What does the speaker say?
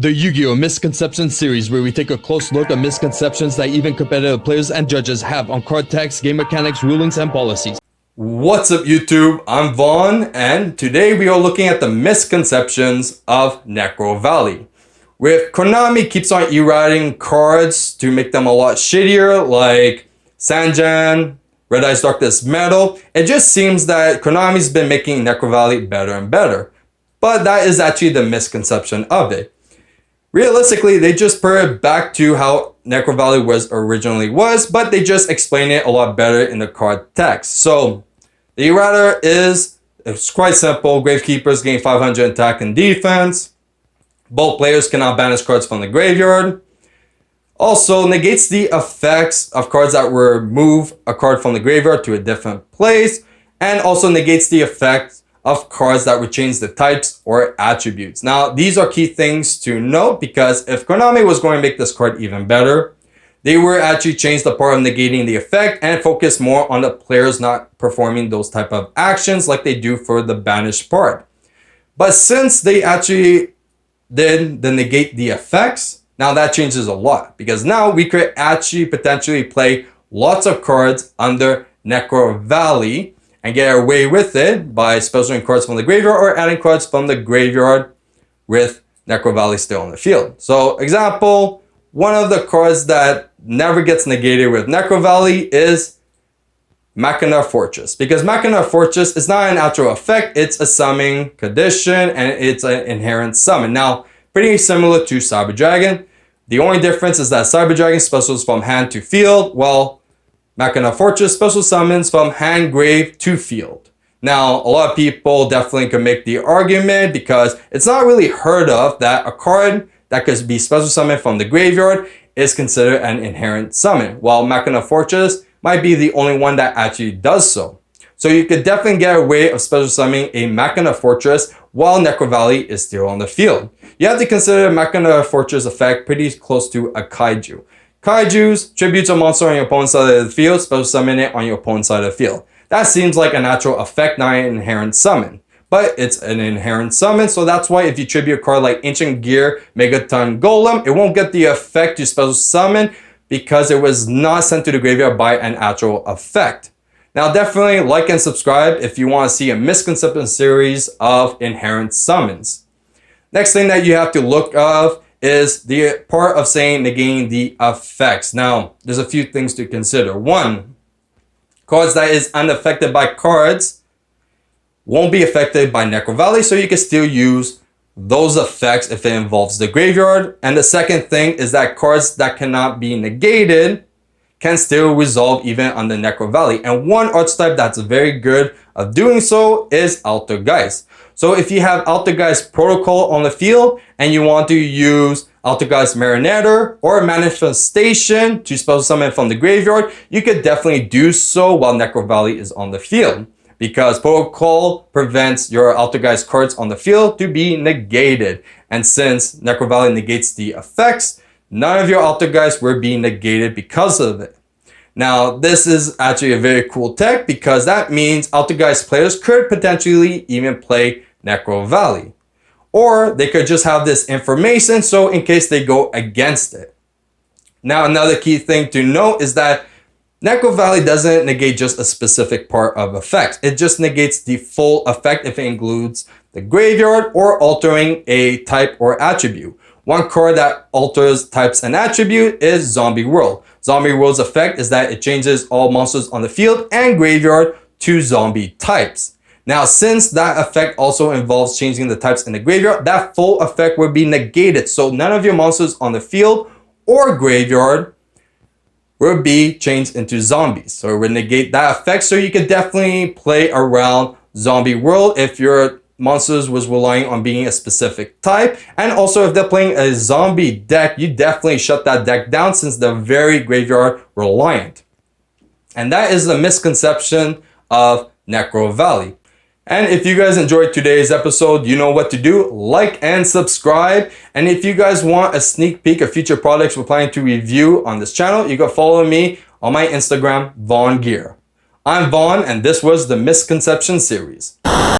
The Yu-Gi-Oh! Misconceptions Series, where we take a close look at misconceptions that even competitive players and judges have on card decks, game mechanics, rulings, and policies. What's up, YouTube? I'm Vaughn, and today we are looking at the misconceptions of Necrovalley. With Konami keeps on errating cards to make them a lot shittier, like Sanjan, Red Eyes Darkness Metal, it just seems that Konami's been making Necrovalley better and better. But that is actually the misconception of it. Realistically, they just put it back to how Necrovalley was, but they just explain it a lot better in the card text. So, the errata it's quite simple. Gravekeepers gain 500 attack and defense. Both players cannot banish cards from the graveyard. Also, negates the effects of cards that were move a card from the graveyard to a different place. And also negates the effect of cards that would change the types or attributes. Now, these are key things to note, because if Konami was going to make this card even better, they were actually change the part of negating the effect and focus more on the players not performing those type of actions like they do for the banished part. But since they actually did the negate the effects, now that changes a lot, because now we could actually potentially play lots of cards under Necrovalley and get away with it by specialing cards from the graveyard or adding cards from the graveyard with Necrovalley still on the field. So, example, one of the cards that never gets negated with Necrovalley is MACHINA Fortress. Because MACHINA Fortress is not an actual effect, it's a summoning condition and it's an inherent summon. Now, pretty similar to Cyber Dragon. The only difference is that Cyber Dragon specials from hand to field, while MACHINA Fortress special summons from hand, grave to field. Now, a lot of people definitely can make the argument, because it's not really heard of that a card that could be special summoned from the graveyard is considered an inherent summon, while MACHINA Fortress might be the only one that actually does so. So you could definitely get away of special summoning a MACHINA Fortress while Necrovalley is still on the field. You have to consider MACHINA Fortress effect pretty close to a Kaiju. Kaijus tributes a monster on your opponent's side of the field, special summon it on your opponent's side of the field. That seems like a natural effect, not an inherent summon. But it's an inherent summon, so that's why if you tribute a card like Ancient Gear, Megaton Golem, it won't get the effect you special summon because it was not sent to the graveyard by an actual effect. Now, definitely like and subscribe if you want to see a misconception series of inherent summons. Next thing that you have to look of is the part of saying negating the effects. Now, there's a few things to consider. One, cards that is unaffected by cards won't be affected by Necrovalley, so you can still use those effects if it involves the graveyard. And the second thing is that cards that cannot be negated can still resolve even under Necrovalley. And one archetype that's very good of doing so is Altergeist. So if you have Altergeist Protocol on the field and you want to use Altergeist Marinator or Manifestation to special summon from the graveyard, you could definitely do so while Necrovalley is on the field, because Protocol prevents your Altergeist cards on the field to be negated. And since Necrovalley negates the effects, none of your Altergeist will be negated because of it. Now, this is actually a very cool tech, because that means Altergeist players could potentially even play Necrovalley. Or they could just have this information, so in case they go against it. Now, another key thing to note is that Necrovalley doesn't negate just a specific part of effects. It just negates the full effect if it includes the graveyard or altering a type or attribute. One card that alters types and attribute is Zombie World. Zombie World's effect is that it changes all monsters on the field and graveyard to zombie types. Now, since that effect also involves changing the types in the graveyard, that full effect will be negated. So none of your monsters on the field or graveyard will be changed into zombies. So it will negate that effect. So you could definitely play around Zombie World if your monsters was relying on being a specific type. And also if they're playing a zombie deck, you definitely shut that deck down since they're very graveyard reliant. And that is the misconception of Necrovalley. And if you guys enjoyed today's episode, you know what to do. Like and subscribe. And if you guys want a sneak peek of future products we're planning to review on this channel, you can follow me on my Instagram, VaughnGear. I'm Vaughn, and this was the Misconceptions Series.